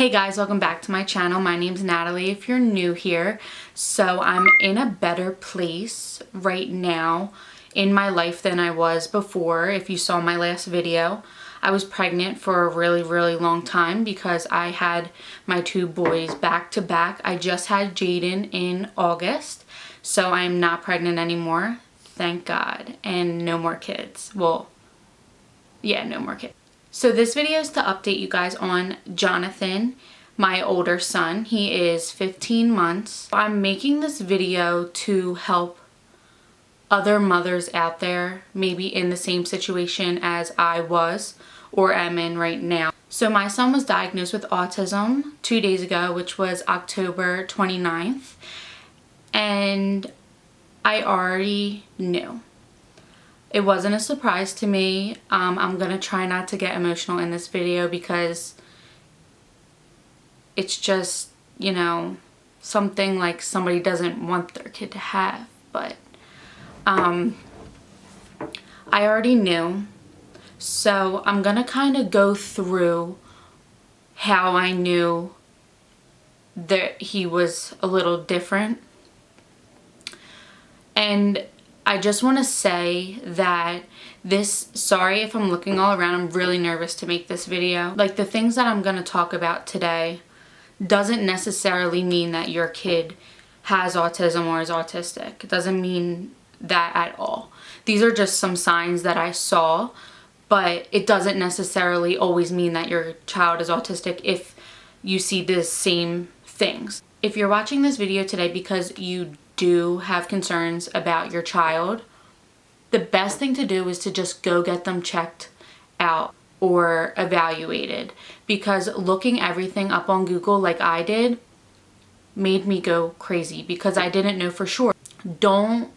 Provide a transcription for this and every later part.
Hey guys, welcome back to my channel. My name's Natalie if you're new here. So I'm in a better place right now in my life than I was before. If you saw my last video, I was pregnant for a really long time because I had my two boys back to back. I just had Jaden in August, so I'm not pregnant anymore, thank God, and no more kids. Well, yeah, no more kids. So this video is to update you guys on Jonathan, my older son. He is 15 months. I'm making this video to help other mothers out there, maybe in the same situation as I was or am in right now. So my son was diagnosed with autism 2 days ago, which was October 29th, and I already knew. It wasn't a surprise to me. I'm gonna try not to get emotional in this video because it's just, you know, something like somebody doesn't want their kid to have. But I already knew. So I'm gonna kind of go through how I knew that he was a little different. And I just want to say that sorry if I'm looking all around, I'm really nervous to make this video. Like, the things that I'm going to talk about today doesn't necessarily mean that your kid has autism or is autistic. It doesn't mean that at all. These are just some signs that I saw, but it doesn't necessarily always mean that your child is autistic if you see the same things. If you're watching this video today because you do have concerns about your child, the best thing to do is to just go get them checked out or evaluated, because looking everything up on Google like I did made me go crazy because I didn't know for sure. Don't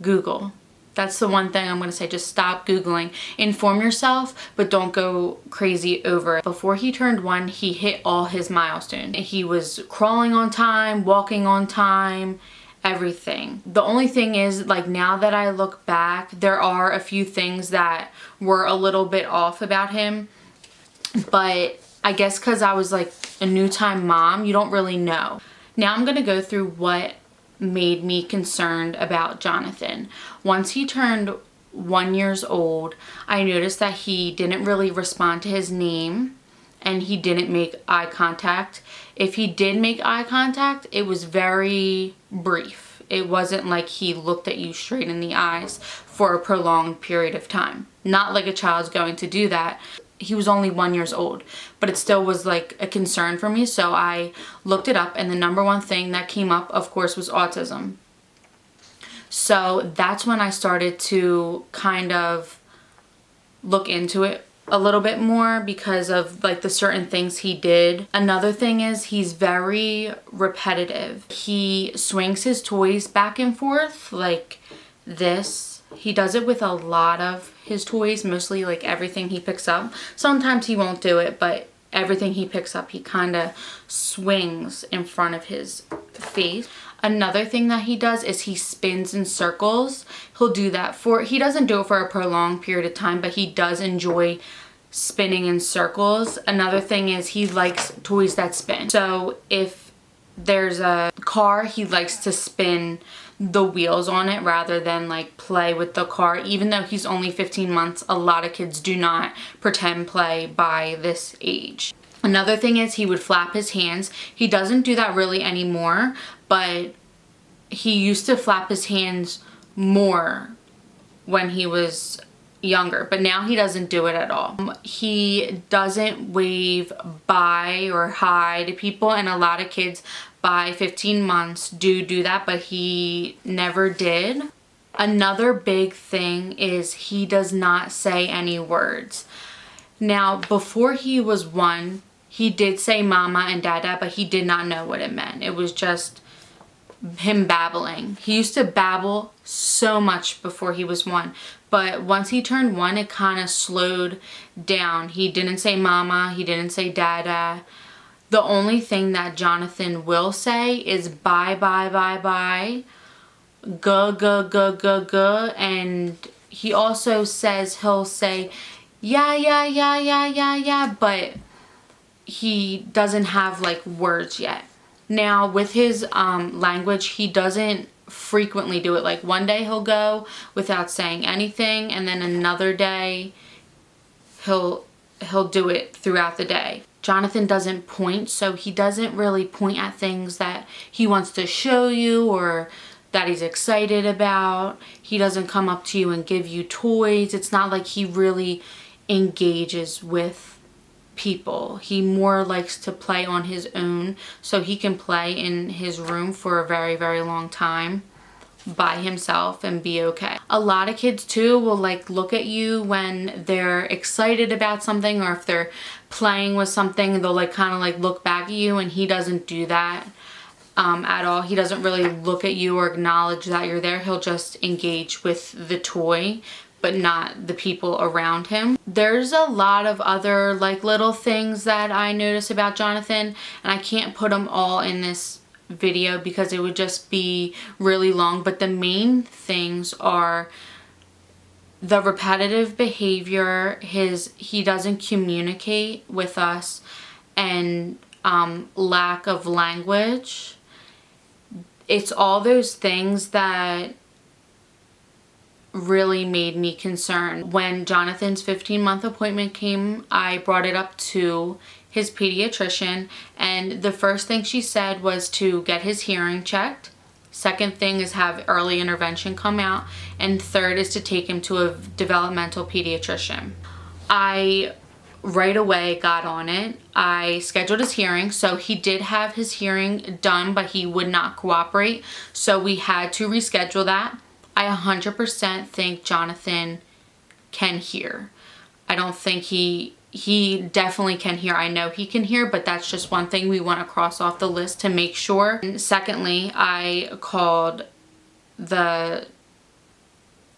Google. That's the one thing I'm going to say. Just stop Googling. Inform yourself, but don't go crazy over it. Before he turned 1, he hit all his milestones. He was crawling on time, walking on time, everything. The only thing is, like, now that I look back, there are a few things that were a little bit off about him. But I guess because I was like a new time mom, you don't really know. Now I'm going to go through what made me concerned about Jonathan. Once he turned 1 year old, I noticed that he didn't really respond to his name and he didn't make eye contact. If he did make eye contact, it was very brief. It wasn't like he looked at you straight in the eyes for a prolonged period of time. Not like a child's going to do that. He was only 1 year old, but it still was like a concern for me. So I looked it up, and the number one thing that came up, of course, was autism. So that's when I started to kind of look into it a little bit more because of like the certain things he did. Another thing is he's very repetitive. He swings his toys back and forth like this. He does it with a lot of his toys, mostly like everything he picks up. Sometimes he won't do it, but everything he picks up, he kind of swings in front of his face. Another thing that he does is he spins in circles. He'll do that he doesn't do it for a prolonged period of time, but he does enjoy spinning in circles. Another thing is he likes toys that spin. So if there's a car, he likes to spin the wheels on it rather than like play with the car. Even though he's only 15 months, a lot of kids do not pretend play by this age. Another thing is he would flap his hands. He doesn't do that really anymore, but he used to flap his hands more when he was younger, but now he doesn't do it at all. He doesn't wave bye or hi to people, and a lot of kids by 15 months do that, but he never did. Another big thing is he does not say any words. Now, before he was 1, he did say mama and dada, but he did not know what it meant. It was just him babbling. He used to babble so much before he was 1, but once he turned 1, it kind of slowed down. He didn't say mama, he didn't say dada. The only thing that Jonathan will say is bye, bye, bye, bye, guh, and he also says, he'll say yeah, but he doesn't have like words yet. Now with his language, he doesn't frequently do it. Like one day he'll go without saying anything, and then another day he'll do it throughout the day. Jonathan doesn't point, so he doesn't really point at things that he wants to show you or that he's excited about. He doesn't come up to you and give you toys. It's not like he really engages with people. He more likes to play on his own, so he can play in his room for a very, very long time by himself and be okay. A lot of kids too will like look at you when they're excited about something, or if they're playing with something, they'll like kind of like look back at you, and he doesn't do that at all. He doesn't really look at you or acknowledge that you're there. He'll just engage with the toy, but not the people around him. There's a lot of other like little things that I notice about Jonathan, and I can't put them all in this video because it would just be really long, but the main things are the repetitive behavior, he doesn't communicate with us, and lack of language. It's all those things that really made me concerned. When Jonathan's 15-month appointment came, I brought it up to his pediatrician, and the first thing she said was to get his hearing checked. Second thing is have early intervention come out, and third is to take him to a developmental pediatrician. I right away got on it. I scheduled his hearing, so he did have his hearing done, but he would not cooperate, so we had to reschedule that. I 100% think Jonathan can hear. I don't think he definitely can hear. I know he can hear, but that's just one thing we want to cross off the list to make sure. And secondly, I called the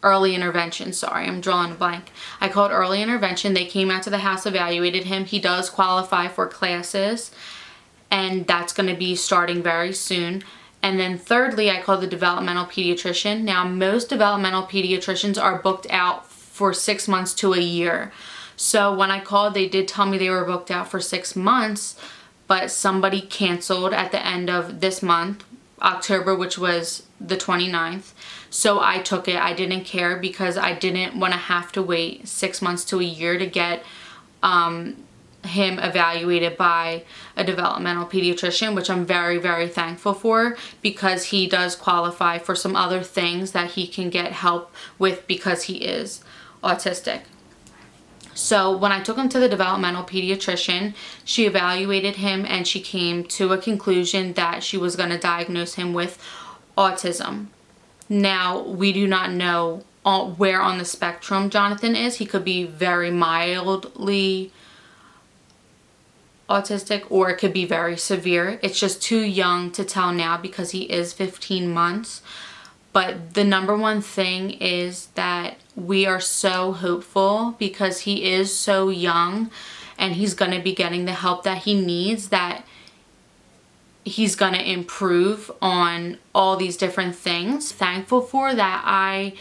early intervention. Sorry, I'm drawing a blank. I called early intervention. They came out to the house, evaluated him. He does qualify for classes, and that's going to be starting very soon. And then thirdly, I called the developmental pediatrician. Now, most developmental pediatricians are booked out for 6 months to a year. So when I called, they did tell me they were booked out for 6 months, but somebody canceled at the end of this month, October, which was the 29th. So I took it. I didn't care because I didn't want to have to wait 6 months to a year to get him evaluated by a developmental pediatrician, which I'm very, very thankful for, because he does qualify for some other things that he can get help with because he is autistic. So when I took him to the developmental pediatrician, she evaluated him and she came to a conclusion that she was going to diagnose him with autism. Now, we do not know where on the spectrum Jonathan is. He could be very mildly autistic, or it could be very severe. It's just too young to tell now because he is 15 months. But the number one thing is that we are so hopeful because he is so young and he's going to be getting the help that he needs, that he's going to improve on all these different things. Thankful for that I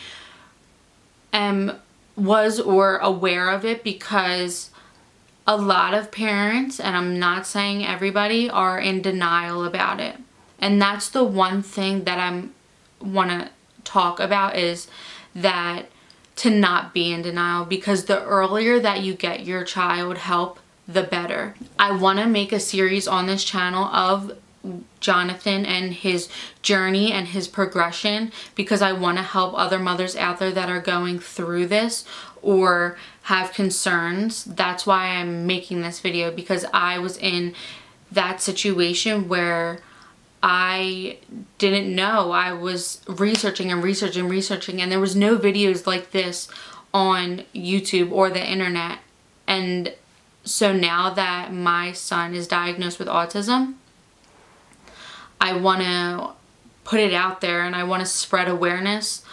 was aware of it, because a lot of parents, and I'm not saying everybody, are in denial about it. And that's the one thing that I want to talk about, is that to not be in denial, because the earlier that you get your child help, the better. I want to make a series on this channel of Jonathan and his journey and his progression, because I want to help other mothers out there that are going through this or have concerns. That's why I'm making this video, because I was in that situation where I didn't know. I was researching and researching, and there was no videos like this on YouTube or the internet. And so now that my son is diagnosed with autism, I want to put it out there, and I want to spread awareness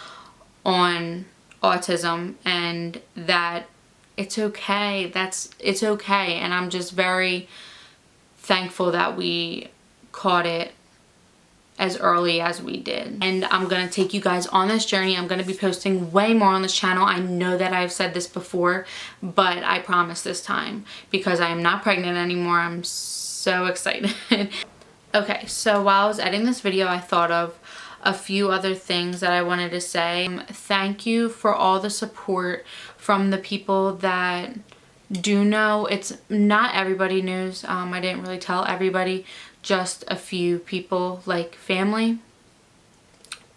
on autism, and that it's okay. It's okay. And I'm just very thankful that we caught it as early as we did. And I'm gonna take you guys on this journey. I'm gonna be posting way more on this channel. I know that I've said this before, but I promise this time, because I am not pregnant anymore. I'm so excited. Okay, so while I was editing this video, I thought of a few other things that I wanted to say. Thank you for all the support from the people that do know. It's not everybody knows. I didn't really tell everybody, just a few people, like family.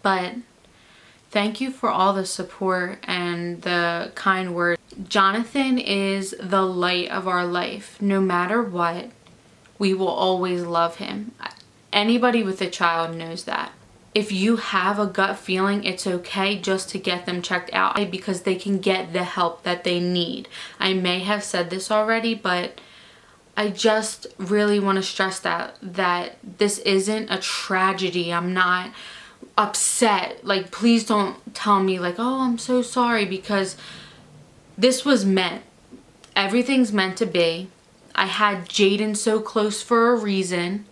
But thank you for all the support and the kind words. Jonathan is the light of our life. No matter what, we will always love him. Anybody with a child knows that. If you have a gut feeling, it's okay just to get them checked out, because they can get the help that they need. I may have said this already, but I just really want to stress that this isn't a tragedy. I'm not upset. Like, please don't tell me like, oh, I'm so sorry, because this was meant. Everything's meant to be. I had Jaden so close for a reason.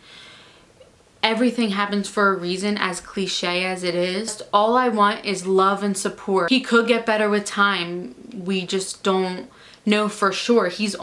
Everything happens for a reason, as cliche as it is. All I want is love and support. He could get better with time. We just don't know for sure. He's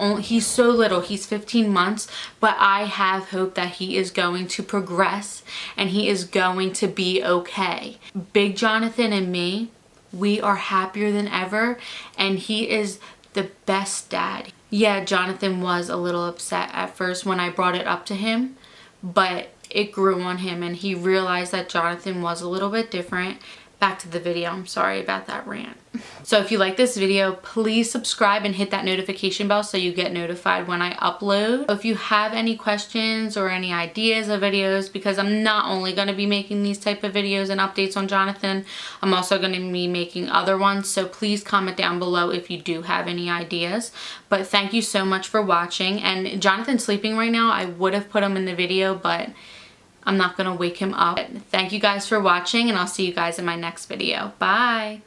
so little. He's 15 months, but I have hope that he is going to progress and he is going to be okay. Big Jonathan and me, we are happier than ever, and he is the best dad. Yeah, Jonathan was a little upset at first when I brought it up to him, but it grew on him and he realized that Jonathan was a little bit different. Back to the video. I'm sorry about that rant. So if you like this video, please subscribe and hit that notification bell so you get notified when I upload. If you have any questions or any ideas of videos, because I'm not only going to be making these type of videos and updates on Jonathan, I'm also going to be making other ones. So please comment down below if you do have any ideas. But thank you so much for watching. And Jonathan's sleeping right now. I would have put him in the video, but I'm not going to wake him up. Thank you guys for watching, and I'll see you guys in my next video. Bye!